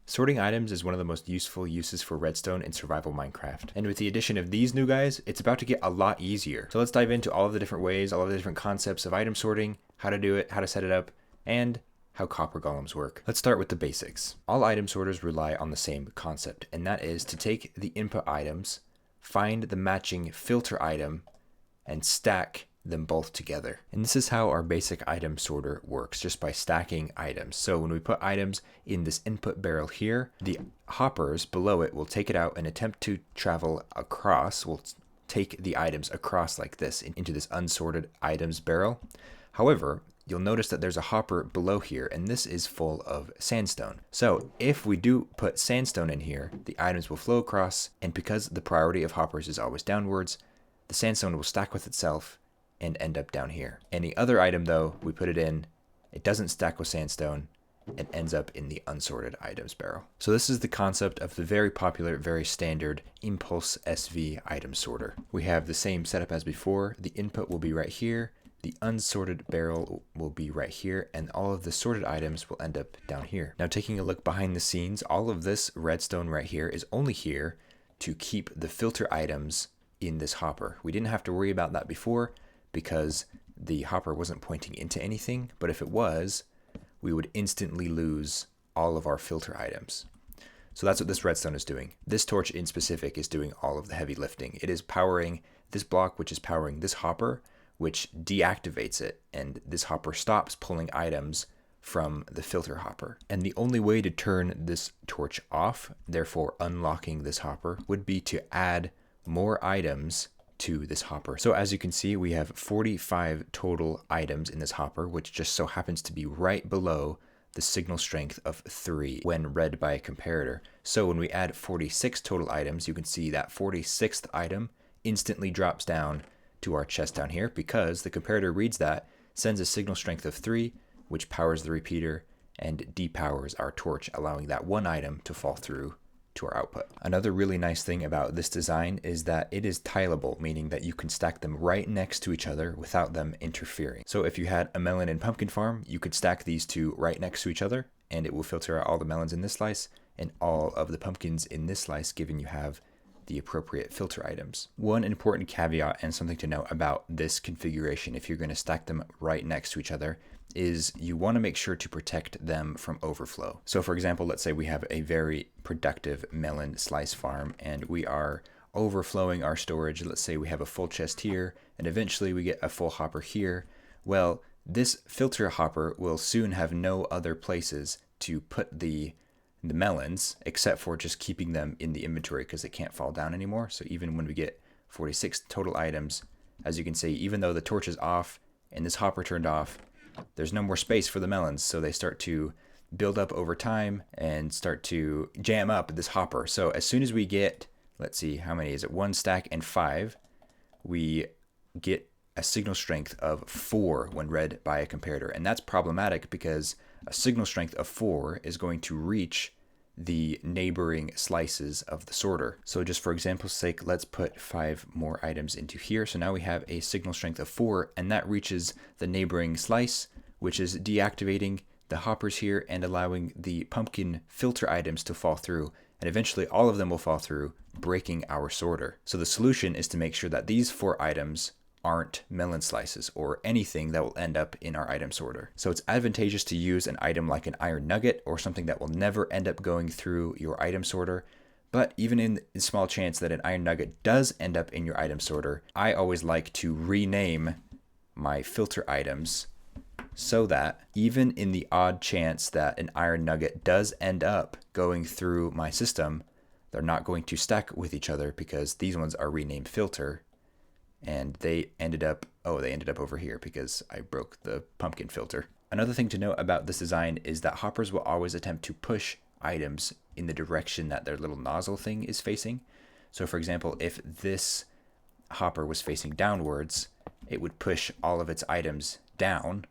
Sorting items is one of the most useful uses for Redstone in survival Minecraft. And with the addition of these new guys, it's about to get a lot easier. So let's dive into all of the different ways, all of the different concepts of item sorting, how to do it, how to set it up, and how Copper Golems work. Let's start with the basics. All item sorters rely on the same concept, and that is to take the input items, find the matching filter item, and stack them both together. And this is how our basic item sorter works, just by stacking items. So when we put items in this input barrel here, the hoppers below it will take it out and attempt to travel across, will take the items across like this into this unsorted items barrel. However, you'll notice that there's a hopper below here, and this is full of sandstone. So if we do put sandstone in here, the items will flow across, and because the priority of hoppers is always downwards, the sandstone will stack with itself and end up down here. Any other item though, we put it in, it doesn't stack with sandstone and ends up in the unsorted items barrel. So this is the concept of the very popular, very standard ImpulseSV item sorter. We have the same setup as before. The input will be right here, the unsorted barrel will be right here, and all of the sorted items will end up down here. Now taking a look behind the scenes, all of this redstone right here is only here to keep the filter items in this hopper. We didn't have to worry about that before because the hopper wasn't pointing into anything, but if it was, we would instantly lose all of our filter items. So that's what this redstone is doing. This torch in specific is doing all of the heavy lifting. It is powering this block, which is powering this hopper, which deactivates it, and this hopper stops pulling items from the filter hopper. And the only way to turn this torch off, therefore unlocking this hopper, would be to add more items to this hopper. So as you can see, we have 45 total items in this hopper, which just so happens to be right below the signal strength of 3 when read by a comparator. So when we add 46 total items, you can see that 46th item instantly drops down to our chest down here because the comparator reads that, sends a signal strength of 3, which powers the repeater and depowers our torch, allowing that one item to fall through to our output. Another really nice thing about this design is that it is tileable, meaning that you can stack them right next to each other without them interfering. So if you had a melon and pumpkin farm, you could stack these two right next to each other and it will filter out all the melons in this slice and all of the pumpkins in this slice, given you have the appropriate filter items. One important caveat and something to note about this configuration, if you're going to stack them right next to each other, is you want to make sure to protect them from overflow. So for example, let's say we have a very productive melon slice farm and we are overflowing our storage. Let's say we have a full chest here and eventually we get a full hopper here. Well, this filter hopper will soon have no other places to put the melons except for just keeping them in the inventory because they can't fall down anymore. So even when we get 46 total items, as you can see, even though the torch is off and this hopper turned off, there's no more space for the melons, so they start to build up over time and start to jam up this hopper. So as soon as we get, let's see, how many is it? 1 stack and 5, we get a signal strength of 4 when read by a comparator. And that's problematic because a signal strength of 4 is going to reach the neighboring slices of the sorter. So just for example's sake, let's put 5 more items into here. So now we have a signal strength of 4, and that reaches the neighboring slice, which is deactivating the hoppers here and allowing the pumpkin filter items to fall through. And eventually all of them will fall through, breaking our sorter. So the solution is to make sure that these 4 items aren't melon slices or anything that will end up in our item sorter. So it's advantageous to use an item like an iron nugget or something that will never end up going through your item sorter. But even in the small chance that an iron nugget does end up in your item sorter, I always like to rename my filter items so that even in the odd chance that an iron nugget does end up going through my system, they're not going to stack with each other because these ones are renamed filter. And they ended up over here because I broke the pumpkin filter. Another thing to note about this design is that hoppers will always attempt to push items in the direction that their little nozzle thing is facing. So for example, if this hopper was facing downwards, it would push all of its items down,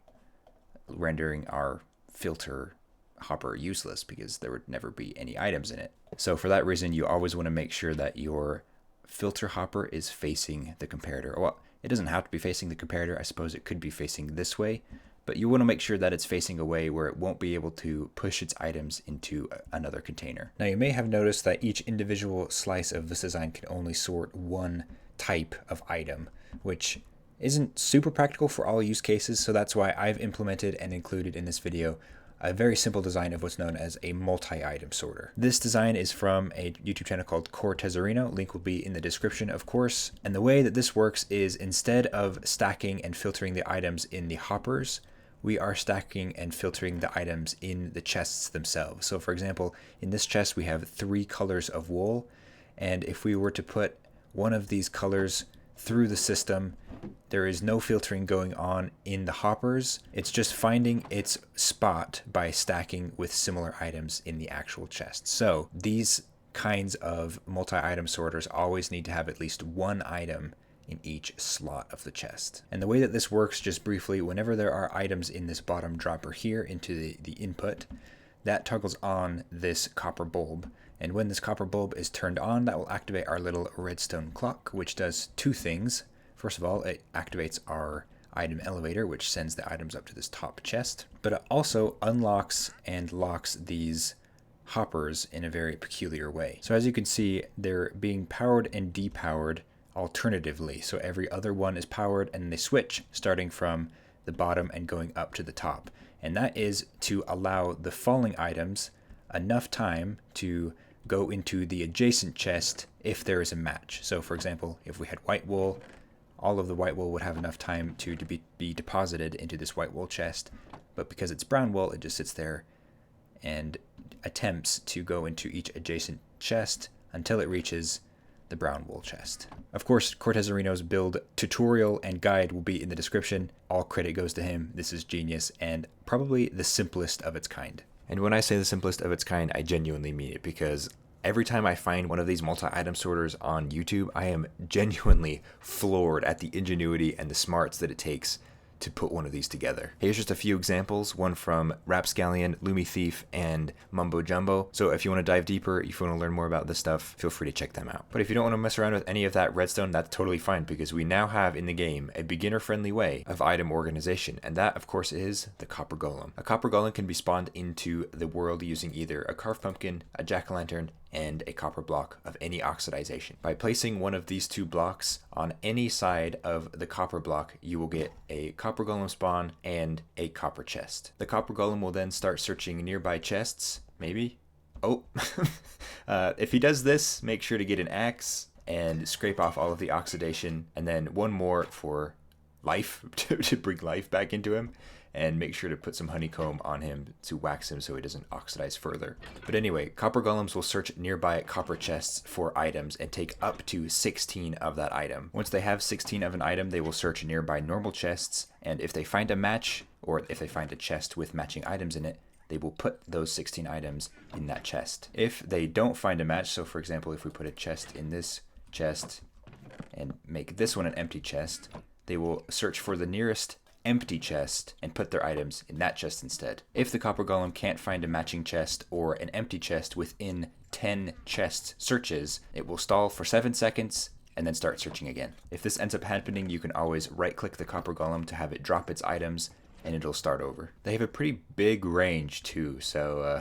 rendering our filter hopper useless because there would never be any items in it. So for that reason, you always want to make sure that your filter hopper is facing the comparator. Well, it doesn't have to be facing the comparator. I suppose it could be facing this way, but you want to make sure that it's facing away where it won't be able to push its items into another container. Now you may have noticed that each individual slice of this design can only sort one type of item, which isn't super practical for all use cases, so that's why I've implemented and included in this video a very simple design of what's known as a multi-item sorter. This design is from a YouTube channel called Core Tesorino. Link will be in the description, of course. And the way that this works is instead of stacking and filtering the items in the hoppers, we are stacking and filtering the items in the chests themselves. So for example, in this chest we have 3 colors of wool, and if we were to put one of these colors through the system, there is no filtering going on in the hoppers. It's just finding its spot by stacking with similar items in the actual chest. So these kinds of multi-item sorters always need to have at least one item in each slot of the chest. And the way that this works, just briefly, whenever there are items in this bottom dropper here into the input, that toggles on this copper bulb. And when this copper bulb is turned on, that will activate our little redstone clock, which does 2 things. First of all, it activates our item elevator, which sends the items up to this top chest, but it also unlocks and locks these hoppers in a very peculiar way. So as you can see, they're being powered and depowered alternatively. So every other one is powered and they switch starting from the bottom and going up to the top. And that is to allow the falling items enough time to go into the adjacent chest if there is a match. So for example, if we had white wool, all of the white wool would have enough time to be deposited into this white wool chest, but because it's brown wool, it just sits there and attempts to go into each adjacent chest until it reaches the brown wool chest. Of course, Core Tesorino's build tutorial and guide will be in the description. All credit goes to him. This is genius and probably the simplest of its kind. And when I say the simplest of its kind, I genuinely mean it, because every time I find one of these multi-item sorters on YouTube, I am genuinely floored at the ingenuity and the smarts that it takes to put one of these together. Here's just a few examples, one from Rapscallion, Lumi Thief, and Mumbo Jumbo. So if you want to dive deeper, if you want to learn more about this stuff, feel free to check them out. But if you don't want to mess around with any of that redstone, that's totally fine, because we now have in the game a beginner-friendly way of item organization, and that, of course, is the Copper Golem. A Copper Golem can be spawned into the world using either a carved pumpkin, a jack-o'-lantern, and a copper block of any oxidization. By placing one of these 2 blocks on any side of the copper block, you will get a Copper Golem spawn and a copper chest. The Copper Golem will then start searching nearby chests, maybe. Oh, if he does this, make sure to get an axe and scrape off all of the oxidation, and then one more for life, to bring life back into him. And make sure to put some honeycomb on him to wax him so he doesn't oxidize further. But anyway, Copper Golems will search nearby copper chests for items and take up to 16 of that item. Once they have 16 of an item, they will search nearby normal chests, and if they find a match, or if they find a chest with matching items in it, they will put those 16 items in that chest. If they don't find a match, so for example, if we put a chest in this chest and make this one an empty chest, they will search for the nearest empty chest and put their items in that chest instead. If the Copper Golem can't find a matching chest or an empty chest within 10 chest searches, it will stall for 7 seconds and then start searching again. If this ends up happening, you can always right-click the Copper Golem to have it drop its items and it'll start over. They have a pretty big range too, so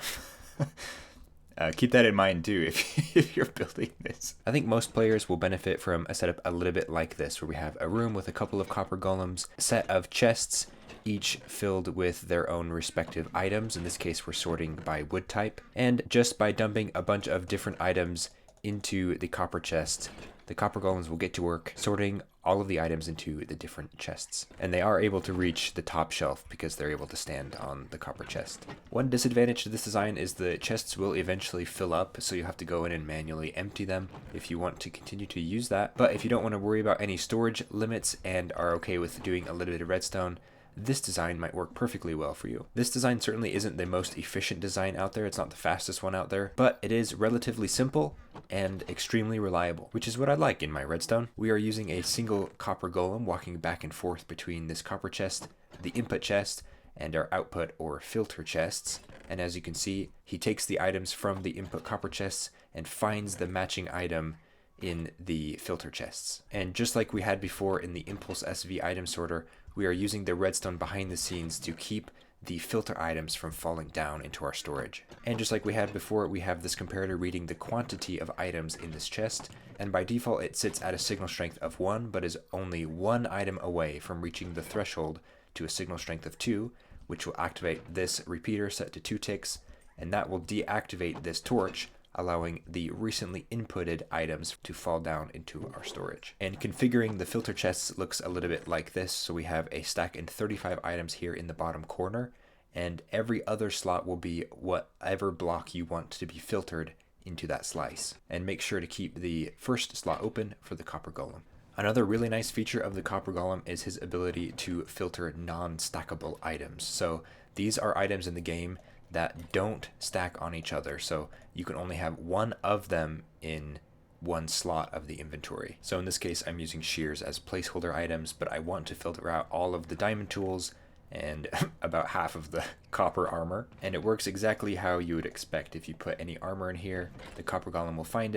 keep that in mind too if you're building this. I think most players will benefit from a setup a little bit like this, where we have a room with a couple of Copper Golems, a set of chests, each filled with their own respective items. In this case, we're sorting by wood type. And just by dumping a bunch of different items into the copper chest, the Copper Golems will get to work sorting all of the items into the different chests. And they are able to reach the top shelf because they're able to stand on the copper chest. One disadvantage to this design is the chests will eventually fill up, so you have to go in and manually empty them if you want to continue to use that. But if you don't want to worry about any storage limits and are okay with doing a little bit of redstone, this design might work perfectly well for you. This design certainly isn't the most efficient design out there, it's not the fastest one out there, but it is relatively simple and extremely reliable, which is what I like in my redstone. We are using a single Copper Golem walking back and forth between this copper chest, the input chest, and our output or filter chests. And as you can see, he takes the items from the input copper chests and finds the matching item in the filter chests. And just like we had before in the ImpulseSV item sorter, we are using the redstone behind the scenes to keep the filter items from falling down into our storage. And just like we had before, we have this comparator reading the quantity of items in this chest, and by default it sits at a signal strength of 1, but is only 1 item away from reaching the threshold to a signal strength of 2, which will activate this repeater set to 2 ticks, and that will deactivate this torch, allowing the recently inputted items to fall down into our storage. And configuring the filter chests looks a little bit like this. So we have a stack and 35 items here in the bottom corner, and every other slot will be whatever block you want to be filtered into that slice. And make sure to keep the first slot open for the Copper Golem. Another really nice feature of the Copper Golem is his ability to filter non-stackable items. So these are items in the game that don't stack on each other, so you can only have one of them in one slot of the inventory. So in this case, I'm using shears as placeholder items, but I want to filter out all of the diamond tools and about half of the copper armor. And it works exactly how you would expect. If you put any armor in here, the Copper Golem will find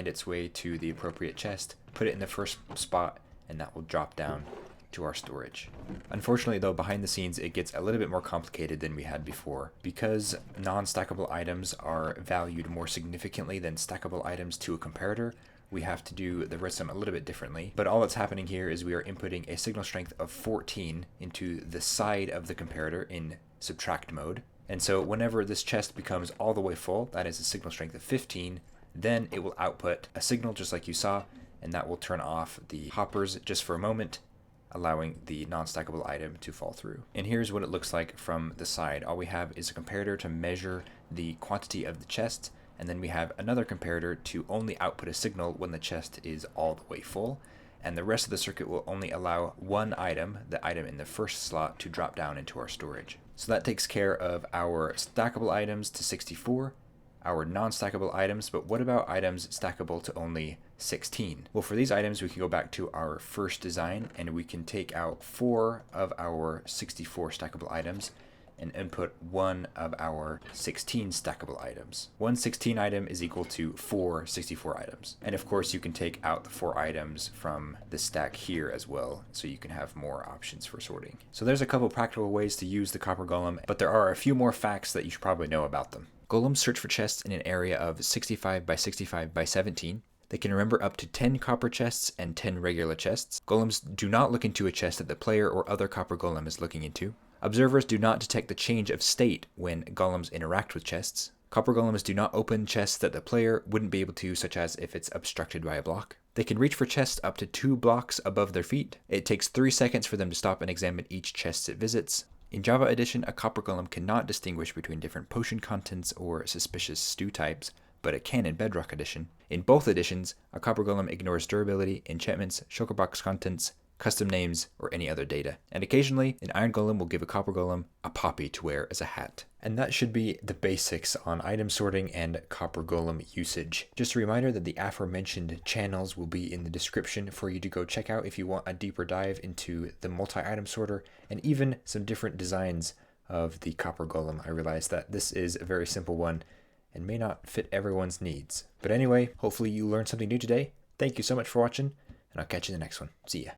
its way to the appropriate chest, put it in the first spot, and that will drop down to our storage. Unfortunately though, behind the scenes it gets a little bit more complicated than we had before. Because non-stackable items are valued more significantly than stackable items to a comparator, we have to do the redstone a little bit differently. But all that's happening here is we are inputting a signal strength of 14 into the side of the comparator in subtract mode. And so whenever this chest becomes all the way full, that is a signal strength of 15, then it will output a signal just like you saw, and that will turn off the hoppers just for a moment, allowing the non-stackable item to fall through. And here's what it looks like from the side. All we have is a comparator to measure the quantity of the chest, and then we have another comparator to only output a signal when the chest is all the way full, and the rest of the circuit will only allow one item, the item in the first slot, to drop down into our storage. So that takes care of our stackable items to 64, our non-stackable items, but what about items stackable to only 16? Well, for these items we can go back to our first design and we can take out 4 of our 64 stackable items and input 1 of our 16 stackable items. One 16 item is equal to 4 64 items. And of course you can take out the 4 items from the stack here as well, so you can have more options for sorting. So there's a couple practical ways to use the Copper Golem, but there are a few more facts that you should probably know about them. Golems search for chests in an area of 65 by 65 by 17. They can remember up to 10 copper chests and 10 regular chests. Golems do not look into a chest that the player or other Copper Golem is looking into. Observers do not detect the change of state when golems interact with chests. Copper Golems do not open chests that the player wouldn't be able to, such as if it's obstructed by a block. They can reach for chests up to 2 blocks above their feet. It takes 3 seconds for them to stop and examine each chest it visits. In Java Edition, a Copper Golem cannot distinguish between different potion contents or suspicious stew types, but it can in Bedrock Edition. In both editions, a Copper Golem ignores durability, enchantments, shulker box contents, custom names, or any other data. And occasionally, an Iron Golem will give a Copper Golem a poppy to wear as a hat. And that should be the basics on item sorting and Copper Golem usage. Just a reminder that the aforementioned channels will be in the description for you to go check out if you want a deeper dive into the multi-item sorter and even some different designs of the Copper Golem. I realize that this is a very simple one and may not fit everyone's needs. But anyway, hopefully you learned something new today. Thank you so much for watching, and I'll catch you in the next one. See ya.